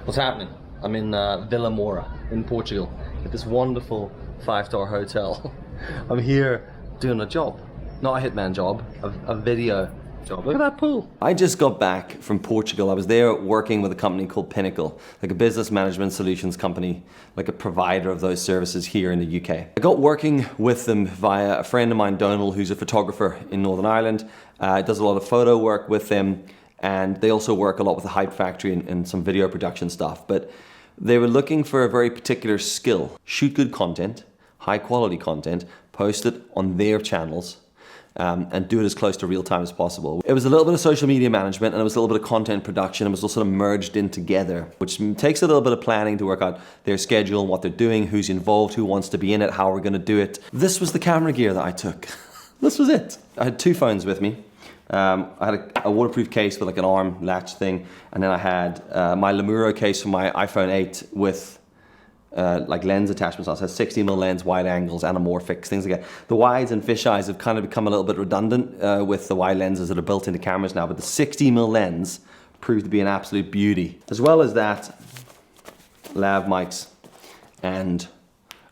What's happening? I'm in Vila Moura in Portugal at this wonderful 5-star hotel. I'm here doing a job, not a hitman job, a video job. Look at that pool. I just got back from Portugal. I was there working with a company called Pinnacle, like a business management solutions company, like a provider of those services here in the UK. I got working with them via a friend of mine, Donal, who's a photographer in Northern Ireland. Does a lot of photo work with them, and they also work a lot with the Hype Factory and some video production stuff. But they were looking for a very particular skill. Shoot good content, high quality content, post it on their channels, and do it as close to real time as possible. It was a little bit of social media management and it was a little bit of content production. It was all sort of merged in together, which takes a little bit of planning to work out their schedule and what they're doing, who's involved, who wants to be in it, how we're gonna do it. This was the camera gear that I took. This was it. I had 2 phones with me. I had a waterproof case with like an arm latch thing, and then I had my Lemuro case for my iPhone 8 with like lens attachments on. So it has 60mm lens, wide angles, anamorphics, things like that. The wides and fisheyes have kind of become a little bit redundant with the wide lenses that are built into cameras now, but the 60mm lens proved to be an absolute beauty. As well as that, lav mics and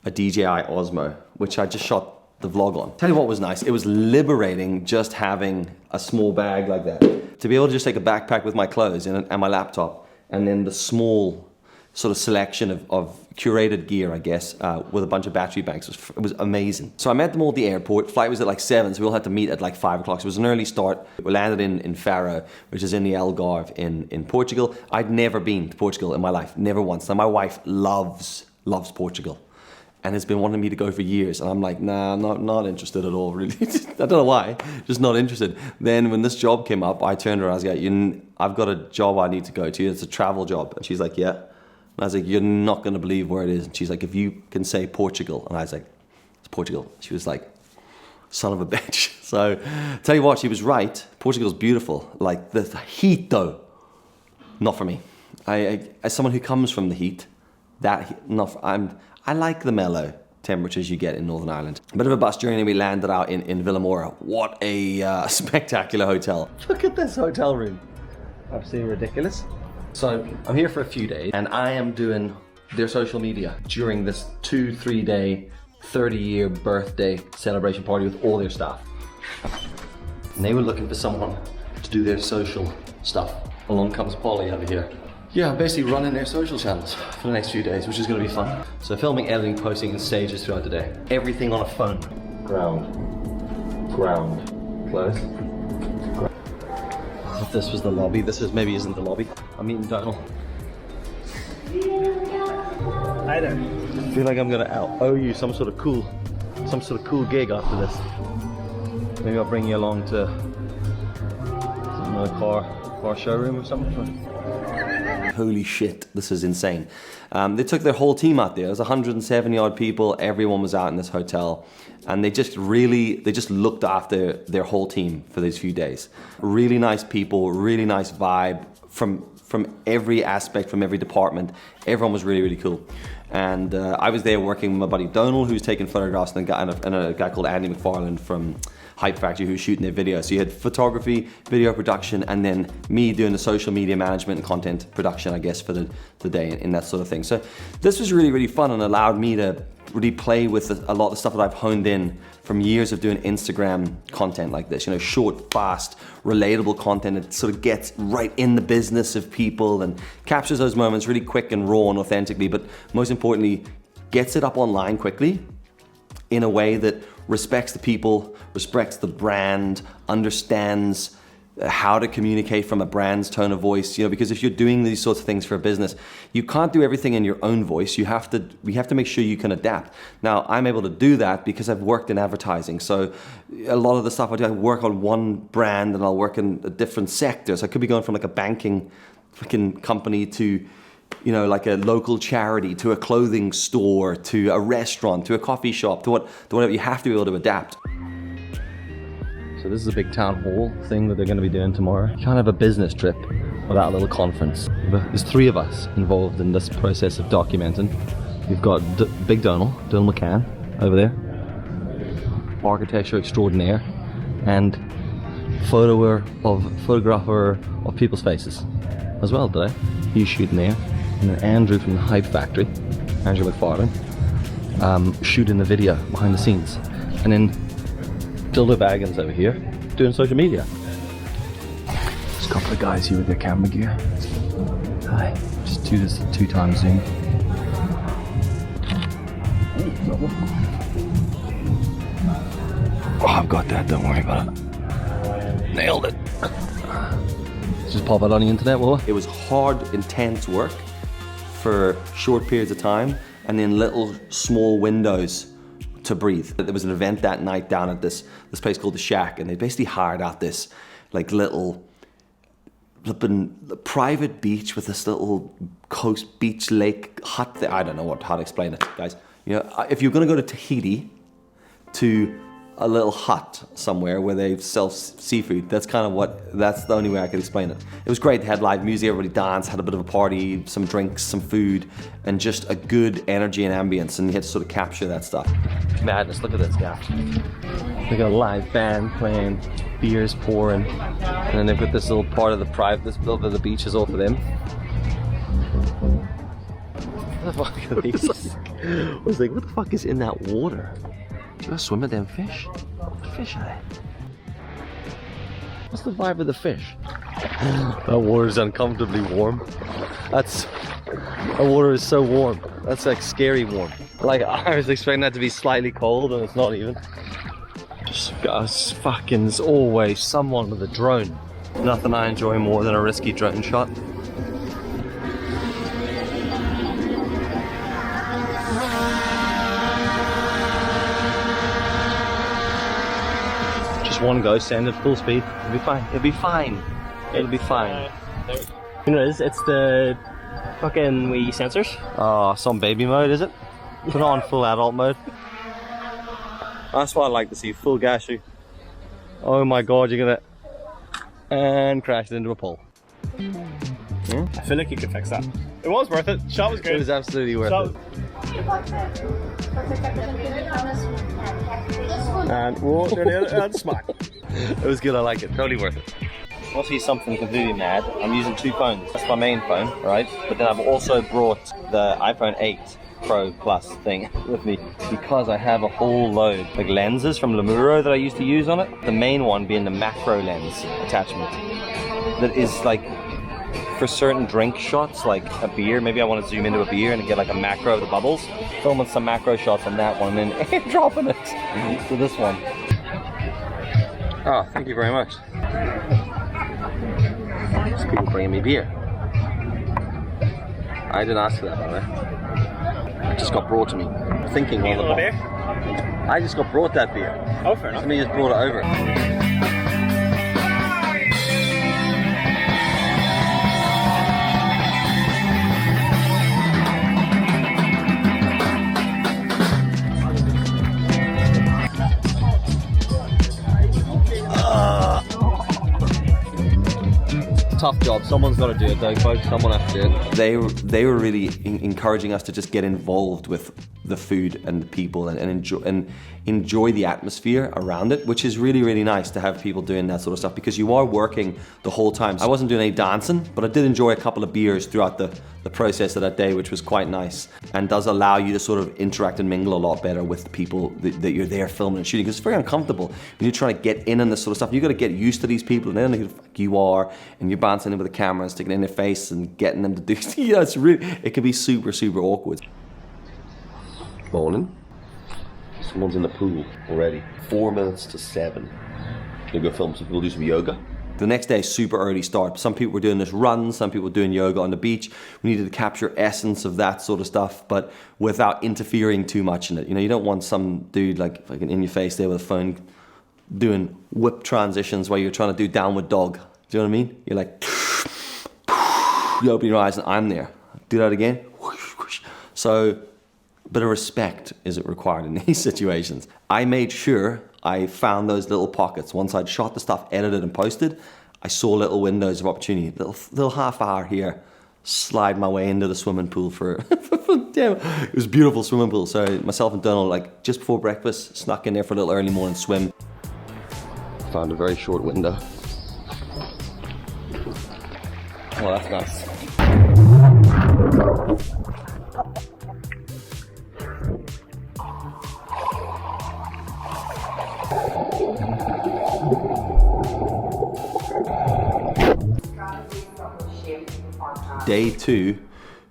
a DJI Osmo, which I just shot the vlog on. Tell you what was nice, it was liberating just having a small bag like that. To be able to just take a backpack with my clothes and my laptop, and then the small sort of selection of curated gear, I guess, with a bunch of battery banks. It was amazing. So I met them all at the airport. Flight was at like 7, so we all had to meet at like 5 o'clock. So it was an early start. We landed in Faro, which is in the Algarve in Portugal. I'd never been to Portugal in my life, never once. Now my wife loves Portugal, and has been wanting me to go for years, and I'm like, nah, I'm not interested at all, really. I don't know why, just not interested. Then when this job came up, I turned to her, I was like, I've got a job I need to go to, it's a travel job. And she's like, yeah. And I was like, you're not gonna believe where it is. And she's like, if you can say Portugal. And I was like, it's Portugal. She was like, son of a bitch. So, tell you what, she was right. Portugal's beautiful. Like, the heat though, not for me. As someone who comes from the heat, I like the mellow temperatures you get in Northern Ireland. A bit of a bus journey, we landed out in Vila Moura. What a spectacular hotel. Look at this hotel room. Absolutely ridiculous. So I'm here for a few days, and I am doing their social media during this 2-3 day, 30-year birthday celebration party with all their staff. And they were looking for someone to do their social stuff. Along comes Polly over here. Yeah, I'm basically running their social channels for the next few days, which is going to be fun. So filming, editing, posting in stages throughout the day. Everything on a phone. Ground. Close. If this was the lobby, this maybe isn't the lobby. I'm meeting Donal. Hi there. I feel like I'm going to owe you some sort of cool gig after this. Maybe I'll bring you along to a car showroom or something. Holy shit, this is insane. They took their whole team out there. There was 170 odd people. Everyone was out in this hotel, and they just looked after their whole team for these few days. Really nice people, really nice vibe from every aspect, from every department. Everyone was really, really cool. And I was there working with my buddy Donal, who's taking photographs, and a guy called Andy McFarlane from Hype Factory, who's shooting their video. So you had photography, video production, and then me doing the social media management and content production, I guess, for the day and that sort of thing. So this was really, really fun and allowed me to really play with a lot of the stuff that I've honed in from years of doing Instagram content like this. You know, short, fast, relatable content that sort of gets right in the business of people and captures those moments really quick and raw and authentically, but most importantly, gets it up online quickly in a way that respects the people, respects the brand, understands how to communicate from a brand's tone of voice, you know, because if you're doing these sorts of things for a business, you can't do everything in your own voice. We have to make sure you can adapt. Now, I'm able to do that because I've worked in advertising. So a lot of the stuff I do, I work on one brand and I'll work in a different sector. So I could be going from like a banking freaking company to, you know, like a local charity, to a clothing store, to a restaurant, to a coffee shop, to whatever. You have to be able to adapt. So this is a big town hall thing that they're going to be doing tomorrow. You can't have a business trip without a little conference. There's 3 of us involved in this process of documenting. We've got Big Donal McCann over there, architecture extraordinaire, and photographer of people's faces as well today. He's shooting there. And then Andrew from the Hype Factory, Andrew McFarlane, shooting the video behind the scenes. And then Dildo Baggins over here doing social media. There's a couple of guys here with their camera gear. Hi, just do this 2x zoom. Oh, I've got that, don't worry about it. Nailed it. Just pop it on the internet, will it? It was hard, intense work for short periods of time and then little small windows to breathe. There was an event that night down at this place called The Shack, and they basically hired out this like little flipping private beach with this little coast beach lake hut thing. I don't know how to explain it, guys. You know, if you're gonna go to Tahiti, to a little hut somewhere where they sell seafood, that's the only way I could explain it. It was great. They had live music, everybody danced, had a bit of a party, some drinks, some food, and just a good energy and ambience, and you had to sort of capture that stuff. Madness, look at this guy. They got a live band playing, beers pouring, and then they've got this little part of this little bit of the beach is all for them. What the fuck are these? I was like, what the fuck is in that water? Do you want to swim with them fish? What fish are they? What's the vibe of the fish? That water is uncomfortably warm. That water is so warm. That's like scary warm. Like, I was expecting that to be slightly cold and it's not even. Just fucking, there's always someone with a drone. Nothing I enjoy more than a risky drone shot. One go, send it full speed. It'll be fine. It'll be fine. It'll be fine. You know, it's the fucking wee sensors. Oh, some baby mode, is it? Put it on full adult mode. That's what I like to see, full gashu. Oh my god, you're gonna... And crashed into a pole. Yeah? I feel like you could fix that. It was worth it. Shot was good. It was absolutely worth it. And whoa, and smack. It was good, I like it. Totally worth it. I'll see something completely mad. I'm using two phones. That's my main phone, right? But then I've also brought the iPhone 8 Pro Plus thing with me because I have a whole load like lenses from Lemuro that I used to use on it. The main one being the macro lens attachment that is like for certain drink shots, like a beer. Maybe I want to zoom into a beer and get like a macro of the bubbles. Filming some macro shots on that one and then dropping it to this one. Oh, thank you very much. These people bringing me beer. I didn't ask for that, by the way. It just got brought to me. Thinking on the bottom. Beer? I just got brought that beer. Oh, fair enough. Somebody just brought it over. Tough job. Someone's got to do it though, folks. Someone has to do it. They were really encouraging us to just get involved with the food and the people and enjoy the atmosphere around it, which is really, really nice to have people doing that sort of stuff because you are working the whole time. I wasn't doing any dancing, but I did enjoy a couple of beers throughout the process of that day, which was quite nice and does allow you to sort of interact and mingle a lot better with the people that you're there filming and shooting because it's very uncomfortable when you're trying to get in on this sort of stuff. You got to get used to these people and they don't know who the fuck you are and you're bouncing in with a camera and sticking it in their face and getting them to do it can be super, super awkward. Morning. Someone's in the pool already. 4 minutes to 7. Gonna go film some people do some yoga. The next day, super early start. Some people were doing this run, some people were doing yoga on the beach. We needed to capture essence of that sort of stuff, but without interfering too much in it. You know, you don't want some dude like fucking in your face there with a phone doing whip transitions while you're trying to do downward dog. Do you know what I mean? You're like, you open your eyes and I'm there. Do that again. So, but a respect is required in these situations. I made sure I found those little pockets. Once I'd shot the stuff, edited and posted, I saw little windows of opportunity. Little half hour here, slide my way into the swimming pool for damn, it was a beautiful swimming pool. So myself and Donald, like just before breakfast, snuck in there for a little early morning swim. Found a very short window. Oh, that's nice. Day 2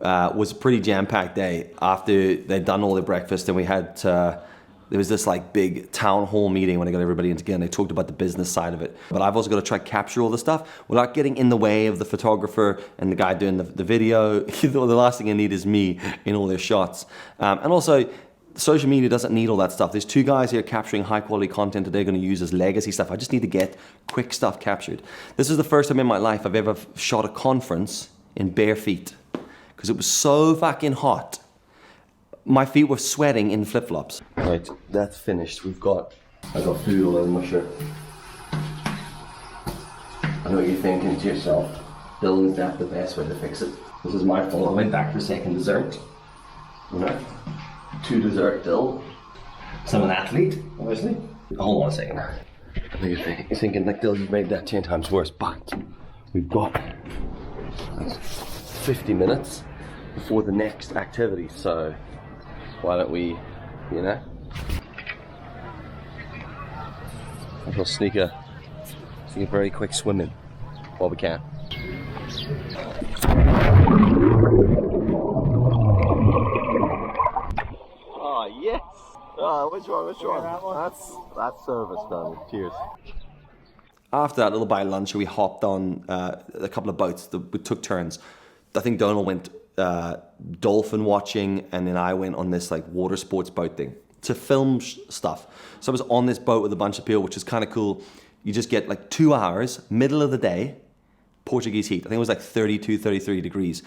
was a pretty jam-packed day. After they'd done all their breakfast, and we had there was this like big town hall meeting when I got everybody in together, and they talked about the business side of it. But I've also got to try capture all the stuff without getting in the way of the photographer and the guy doing the video. The last thing I need is me in all their shots. And also, social media doesn't need all that stuff. There's 2 guys here capturing high quality content that they're going to use as legacy stuff. I just need to get quick stuff captured. This is the first time in my life I've ever shot a conference in bare feet, because it was so fucking hot. My feet were sweating in flip-flops. Right, that's finished. I got food all over my shirt. I know what you're thinking to yourself. Dylan's that the best way to fix it? This is my fault. I went back for second dessert. You know, 2 dessert Dill. So I'm an athlete, obviously. Hold on a second. What do you think? You're thinking like, Dill, you've made that 10 times worse, but we've got 50 minutes before the next activity, so why don't we, you know, we'll sneak a very quick swim in while we can. Oh yes! Oh, which one? That's service done. Cheers. After that little bite of lunch, we hopped on a couple of boats. We took turns. I think Donald went dolphin watching, and then I went on this like water sports boat thing to film stuff. So I was on this boat with a bunch of people, which is kind of cool. You just get like 2 hours, middle of the day, Portuguese heat. I think it was like 32, 33 degrees.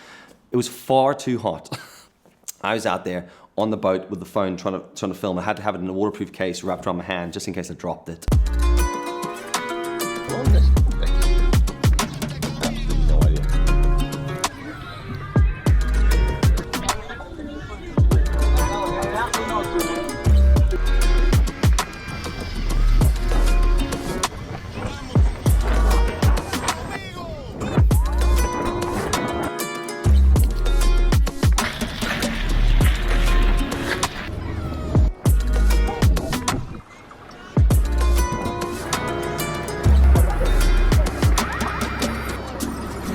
It was far too hot. I was out there on the boat with the phone trying to film. I had to have it in a waterproof case wrapped around my hand just in case I dropped it.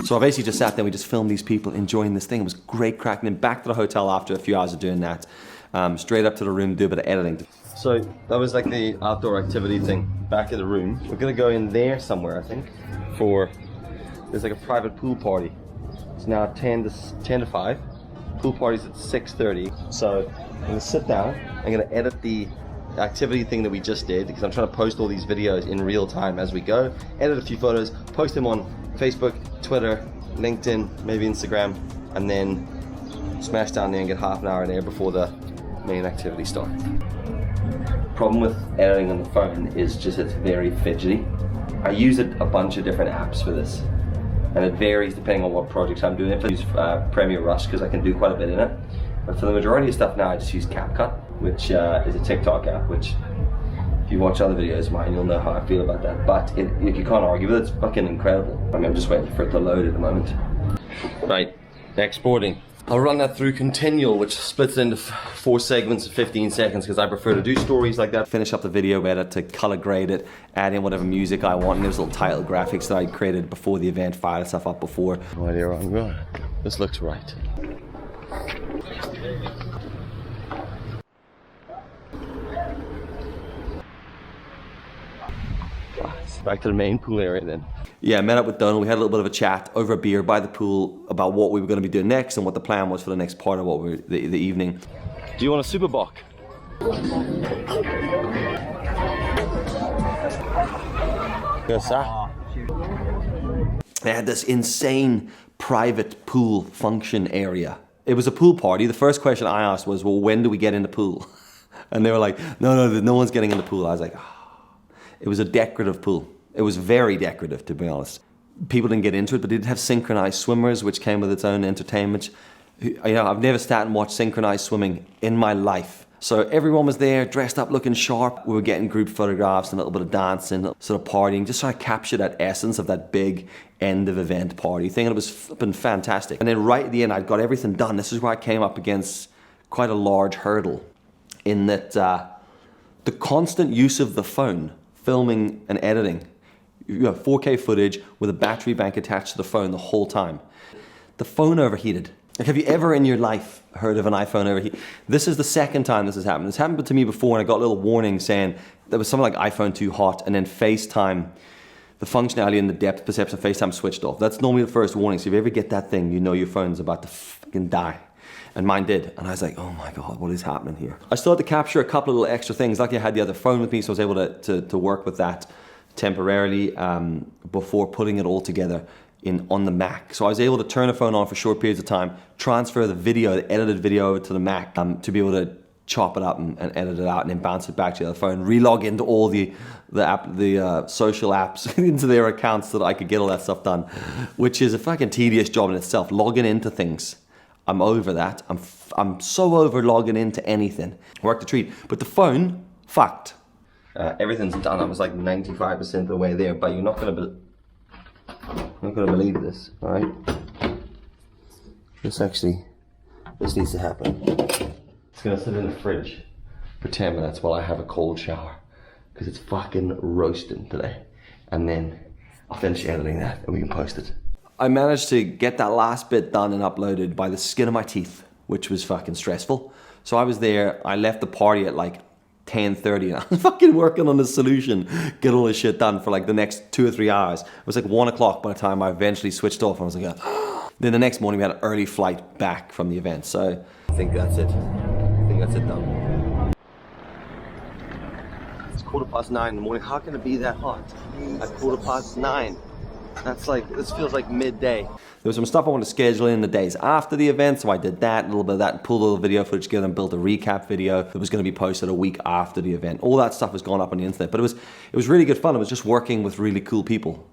So I basically just sat there, we just filmed these people enjoying this thing. It was great cracking. And back to the hotel after a few hours of doing that. Straight up to the room, do a bit of editing. So that was like the outdoor activity thing. Back in the room. We're gonna go in there somewhere, I think, there's like a private pool party. It's now 10 to 5. Pool party's at 6:30. So I'm gonna sit down, I'm gonna edit the activity thing that we just did, because I'm trying to post all these videos in real time as we go. Edit a few photos, post them on Facebook, Twitter, LinkedIn, maybe Instagram, and then smash down there and get half an hour in there before the main activity starts. Problem with editing on the phone is just it's very fidgety. I use a bunch of different apps for this, and it varies depending on what projects I'm doing. If I use Premiere Rush, because I can do quite a bit in it, but for the majority of stuff now I just use CapCut, which is a TikTok app, which if you watch other videos of mine, you'll know how I feel about that. But you can't argue with it, it's fucking incredible. I mean, I'm just waiting for it to load at the moment. Right, exporting. I'll run that through Continual, which splits it into 4 segments of 15 seconds, because I prefer to do stories like that. Finish up the video edit, to color grade it, add in whatever music I want, and there's little title graphics that I created before the event, file stuff up before. No idea where I'm going. This looks right. Back to the main pool area then. Yeah, I met up with Donald. We had a little bit of a chat over a beer by the pool about what we were going to be doing next and what the plan was for the next part of what the evening. Do you want a super bock? Yes, sir. They had this insane private pool function area. It was a pool party. The first question I asked was, well, when do we get in the pool? And they were like, no one's getting in the pool. I was like, oh. It was a decorative pool. It was very decorative, to be honest. People didn't get into it, but it did have synchronized swimmers, which came with its own entertainment. You know, I've never sat and watched synchronized swimming in my life. So everyone was there, dressed up, looking sharp. We were getting group photographs and a little bit of dancing, sort of partying, just trying to capture that essence of that big end of event party thing. And it was flipping fantastic. And then right at the end, I'd got everything done. This is where I came up against quite a large hurdle in that the constant use of the phone, filming and editing. You have 4K footage with a battery bank attached to the phone the whole time. The phone overheated. Like, have you ever in your life heard of an iPhone overheat? This is the second time this has happened. This happened to me before, and I got a little warning saying there was something like iPhone too hot, and then FaceTime, the functionality and the depth perception of FaceTime switched off. That's normally the first warning. So if you ever get that thing, you know your phone's about to fucking die. And mine did. And I was like, oh my God, what is happening here? I still had to capture a couple of little extra things. Luckily I had the other phone with me, so I was able to work with that temporarily before putting it all together on the Mac. So I was able to turn the phone on for short periods of time, transfer the video, the edited video over to the Mac to be able to chop it up and edit it out and then bounce it back to the other phone, relog into all the social apps into their accounts so that I could get all that stuff done, which is a fucking tedious job in itself. Logging into things, I'm over that. I'm so over logging into anything. Work the treat. But the phone, fucked. Everything's done. I was like 95% of the way there, but you're not gonna believe this, all right? This needs to happen. It's gonna sit in the fridge for 10 minutes while I have a cold shower, because it's fucking roasting today. And then I'll finish editing that and we can post it. I managed to get that last bit done and uploaded by the skin of my teeth, which was fucking stressful. So I was there, I left the party at like 10:30 and I was fucking working on the solution, get all this shit done for like the next 2 or 3 hours. It was like 1 o'clock by the time I eventually switched off. I was like, then the next morning we had an early flight back from the event. So I think that's it. I think that's it done. It's 9:15 in the morning. How can it be that hot at 9:15? That's like, this feels like midday. There was some stuff I wanted to schedule in the days after the event, so I did that, a little bit of that, pulled all the video footage together and built a recap video that was going to be posted a week after the event. All that stuff has gone up on the internet, but it was really good fun. It was just working with really cool people,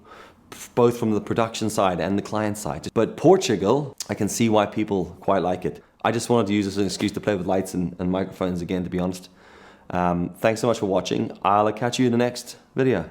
both from the production side and the client side. But Portugal, I can see why people quite like it. I just wanted to use this as an excuse to play with lights and microphones again, to be honest. Thanks so much for watching. I'll catch you in the next video.